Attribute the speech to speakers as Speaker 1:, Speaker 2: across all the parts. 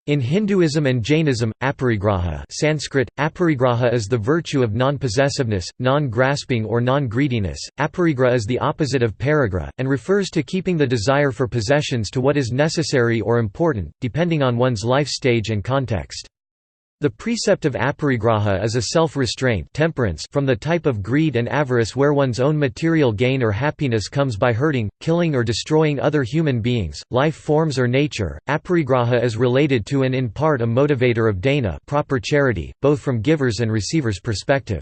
Speaker 1: In Hinduism and Jainism, aparigraha Sanskrit, aparigraha is the virtue of non-possessiveness, non-grasping or non-greediness. Aparigraha is the opposite of parigraha, and refers to keeping the desire for possessions to what is necessary or important, depending on one's life stage and context. The precept of aparigraha is a self-restraint temperance from the type of greed and avarice where one's own material gain or happiness comes by hurting, killing or destroying other human beings, life forms or nature. Aparigraha is related to and in part a motivator of dana proper charity, both from givers and receivers' perspective.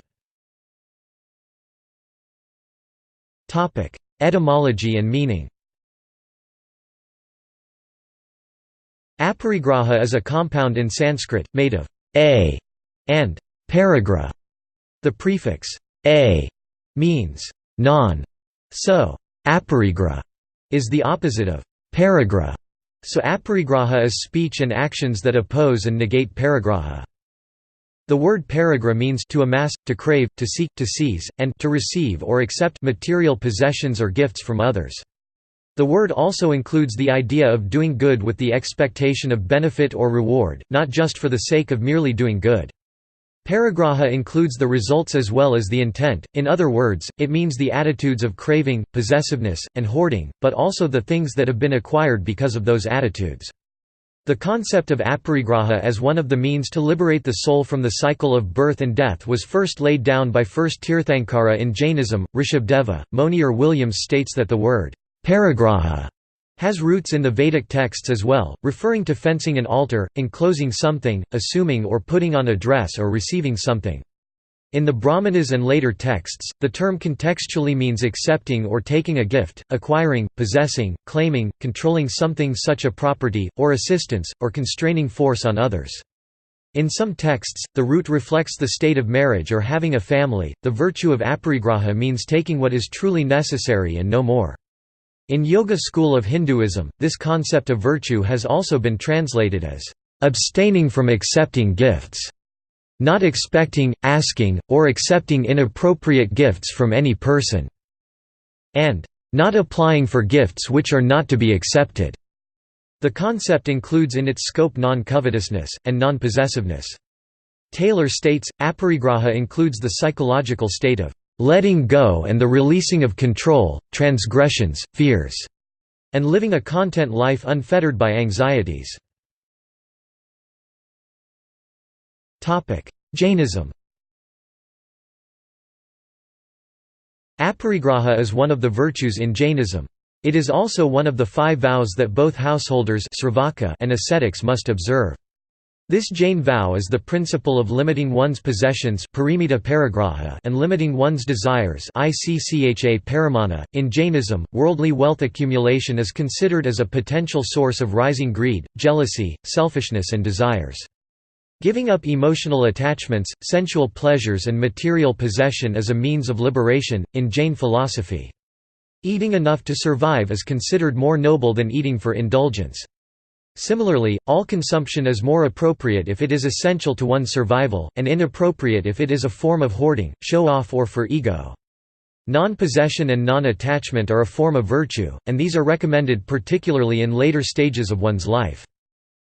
Speaker 1: Etymology and meaning. Aparigraha is a compound in Sanskrit, made of a and paragraph. The prefix a means non, so aparigraha is the opposite of paragraph. So aparigraha is speech and actions that oppose and negate paragraha. The word paragrapha means to amass, to crave, to seek, to seize, and to receive or accept material possessions or gifts from others. The word also includes the idea of doing good with the expectation of benefit or reward, not just for the sake of merely doing good. Paragraha includes the results as well as the intent, in other words, it means the attitudes of craving, possessiveness, and hoarding, but also the things that have been acquired because of those attitudes. The concept of aparigraha as one of the means to liberate the soul from the cycle of birth and death was first laid down by first Tirthankara in Jainism, Rishabdeva. Monier Williams states that the word Aparigraha has roots in the Vedic texts as well, referring to fencing an altar, enclosing something, assuming or putting on a dress or receiving something. In the Brahmanas and later texts, the term contextually means accepting or taking a gift, acquiring, possessing, claiming, controlling something such a property, or assistance, or constraining force on others. In some texts, the root reflects the state of marriage or having a family. The virtue of aparigraha means taking what is truly necessary and no more. In Yoga school of Hinduism, this concept of virtue has also been translated as abstaining from accepting gifts, not expecting, asking, or accepting inappropriate gifts from any person, and not applying for gifts which are not to be accepted. The concept includes in its scope non-covetousness, and non-possessiveness. Taylor states, aparigraha includes the psychological state of letting go and the releasing of control, transgressions, fears, and living a content life unfettered by anxieties. Jainism. Aparigraha is one of the virtues in Jainism. It is also one of the 5 vows that both householders and ascetics must observe. This Jain vow is the principle of limiting one's possessions and limiting one's desires. In Jainism, worldly wealth accumulation is considered as a potential source of rising greed, jealousy, selfishness and desires. Giving up emotional attachments, sensual pleasures and material possession is a means of liberation, in Jain philosophy. Eating enough to survive is considered more noble than eating for indulgence. Similarly, all consumption is more appropriate if it is essential to one's survival, and inappropriate if it is a form of hoarding, show-off or for ego. Non-possession and non-attachment are a form of virtue, and these are recommended particularly in later stages of one's life.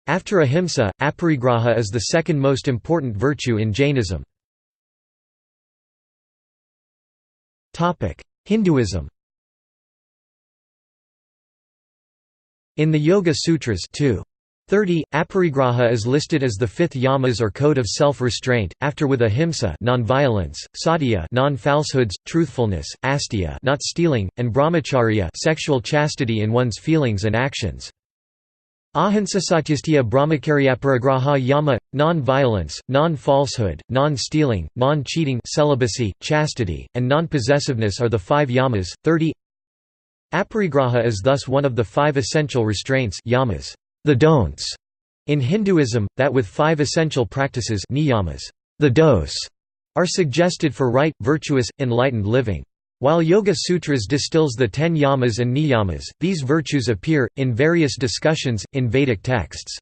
Speaker 1: After ahimsa, aparigraha is the second most important virtue in Jainism. Hinduism. In the Yoga Sutras 2.30, aparigraha is listed as the 5th yamas or code of self-restraint, after with ahimsa non-violence, satya non-falsehoods, truthfulness, asteya not stealing, and brahmacharya sexual chastity in one's feelings and actions. Ahimsa satyastya brahmacharyaparigraha yama non-violence, non-falsehood, non-stealing, non-cheating, celibacy, chastity, and non-possessiveness are the 5 yamas. 30 Aparigraha is thus one of the 5 essential restraints yamas, the don'ts, in Hinduism, that with 5 essential practices niyamas, the dos, are suggested for right, virtuous, enlightened living. While Yoga Sutras distills the 10 yamas and niyamas, these virtues appear, in various discussions, in Vedic texts.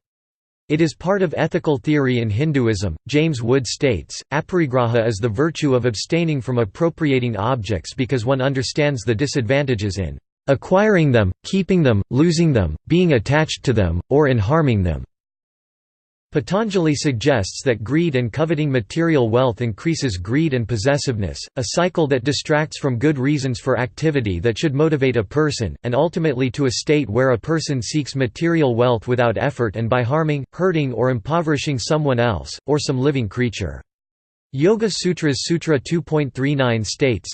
Speaker 1: It is part of ethical theory in Hinduism. James Wood states, aparigraha is the virtue of abstaining from appropriating objects because one understands the disadvantages in acquiring them, keeping them, losing them, being attached to them, or in harming them. Patanjali suggests that greed and coveting material wealth increases greed and possessiveness, a cycle that distracts from good reasons for activity that should motivate a person, and ultimately to a state where a person seeks material wealth without effort and by harming, hurting or impoverishing someone else, or some living creature. Yoga Sutras Sutra 2.39 states,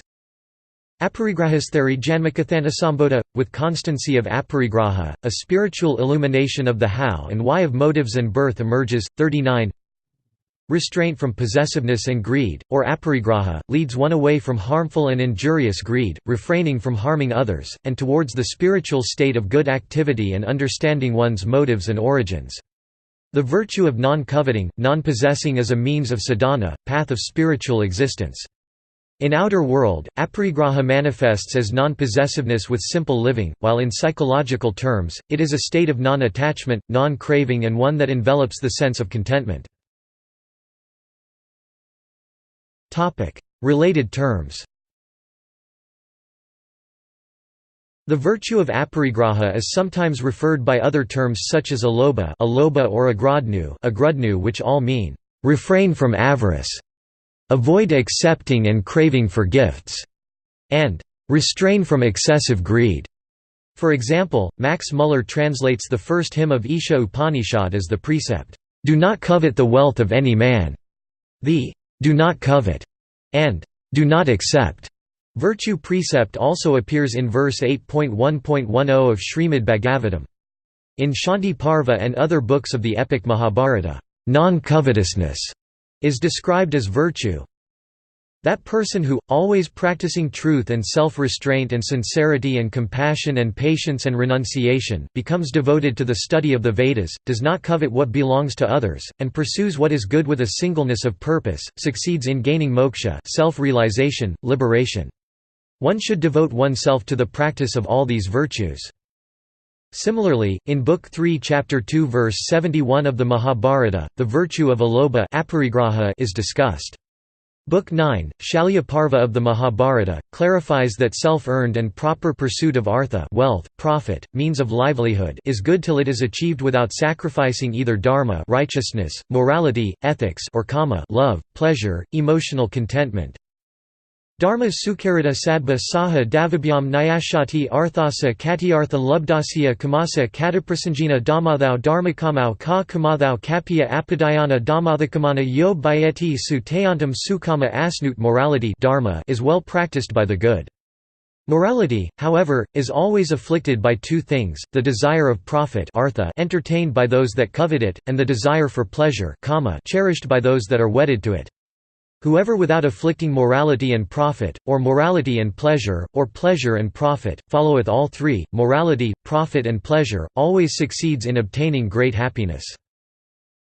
Speaker 1: Aparigrahasthari Janmakathanasambodha, with constancy of aparigraha, a spiritual illumination of the how and why of motives and birth emerges. 39 Restraint from possessiveness and greed, or aparigraha, leads one away from harmful and injurious greed, refraining from harming others, and towards the spiritual state of good activity and understanding one's motives and origins. The virtue of non-coveting, non-possessing is a means of sadhana, path of spiritual existence. In outer world, aparigraha manifests as non-possessiveness with simple living, while in psychological terms, it is a state of non-attachment, non-craving and one that envelops the sense of contentment. Related terms. The virtue of aparigraha is sometimes referred by other terms such as alobha or agrodnu, which all mean, refrain from avarice, avoid accepting and craving for gifts, and restrain from excessive greed. For example, Max Muller translates the first hymn of Isha Upanishad as the precept, "Do not covet the wealth of any man." The "do not covet" and "do not accept" virtue precept also appears in verse 8.1.10 of Srimad Bhagavatam. In Shanti Parva and other books of the epic Mahabharata, non-covetousness is described as virtue. That person who, always practicing truth and self-restraint and sincerity and compassion and patience and renunciation, becomes devoted to the study of the Vedas, does not covet what belongs to others, and pursues what is good with a singleness of purpose, succeeds in gaining moksha, self-realization, liberation. One should devote oneself to the practice of all these virtues. Similarly, in Book 3 Chapter 2 verse 71 of the Mahabharata, the virtue of alobha is discussed. Book 9, Shalya Parva of the Mahabharata, clarifies that self-earned and proper pursuit of artha, wealth, profit, means of livelihood, is good till it is achieved without sacrificing either dharma, righteousness, morality, ethics, or kama, love, pleasure, emotional contentment. Dharma sukharita sadba saha davabhyam nyashati arthasa katyartha lubdasya kamasa kataprasanjina dhammathau dharmakamau ka kamathau kapya apadayana dhammathakamana yo bhayeti su tayantam sukama asnut. Morality dharma is well practiced by the good. Morality, however, is always afflicted by two things, the desire of profit artha entertained by those that covet it, and the desire for pleasure kama cherished by those that are wedded to it. Whoever without afflicting morality and profit, or morality and pleasure, or pleasure and profit, followeth all three, morality, profit and pleasure, always succeeds in obtaining great happiness.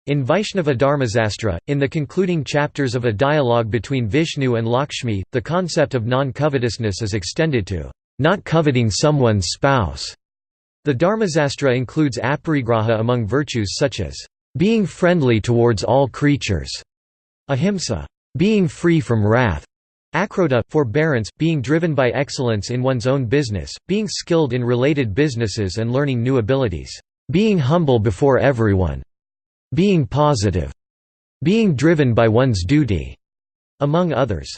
Speaker 1: In Vaishnava Dharmasastra, in the concluding chapters of a dialogue between Vishnu and Lakshmi, the concept of non-covetousness is extended to not coveting someone's spouse. The Dharmasastra includes aparigraha among virtues such as being friendly towards all creatures, ahimsa, being free from wrath, akrodha, forbearance, being driven by excellence in one's own business, being skilled in related businesses and learning new abilities, being humble before everyone, being positive, being driven by one's duty, among others.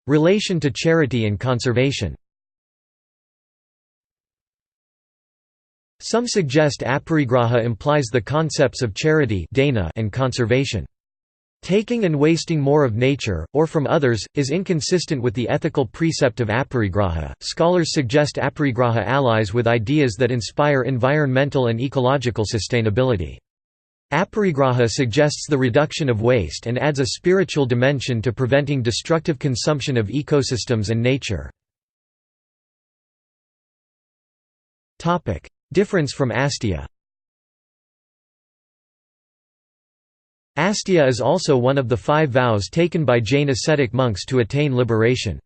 Speaker 1: Relation to charity and conservation. Some suggest aparigraha implies the concepts of charity and conservation. Taking and wasting more of nature, or from others, is inconsistent with the ethical precept of aparigraha. Scholars suggest aparigraha allies with ideas that inspire environmental and ecological sustainability. Aparigraha suggests the reduction of waste and adds a spiritual dimension to preventing destructive consumption of ecosystems and nature. Difference from asteya. Asteya is also one of the 5 vows taken by Jain ascetic monks to attain liberation.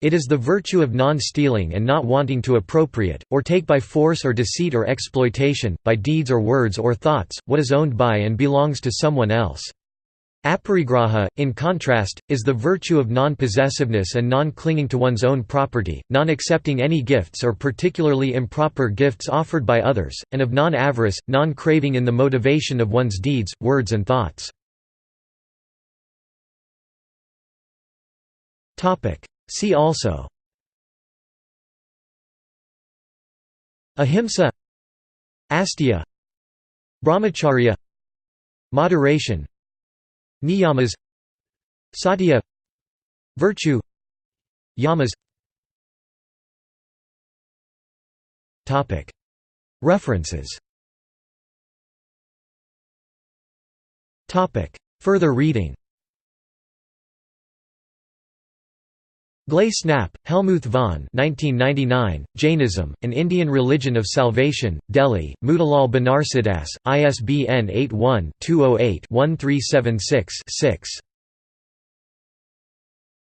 Speaker 1: It is the virtue of non-stealing and not wanting to appropriate, or take by force or deceit or exploitation, by deeds or words or thoughts, what is owned by and belongs to someone else. Aparigraha, in contrast, is the virtue of non-possessiveness and non-clinging to one's own property, non-accepting any gifts or particularly improper gifts offered by others, and of non-avarice, non-craving in the motivation of one's deeds, words and thoughts. See also: Ahimsa, Asteya, Brahmacharya, moderation, Niyamas, Satya, virtue, Yamas. References. Further reading. Glay Snap, Helmuth von 1999, Jainism, An Indian Religion of Salvation, Delhi, Motilal Banarsidass, ISBN 81-208-1376-6.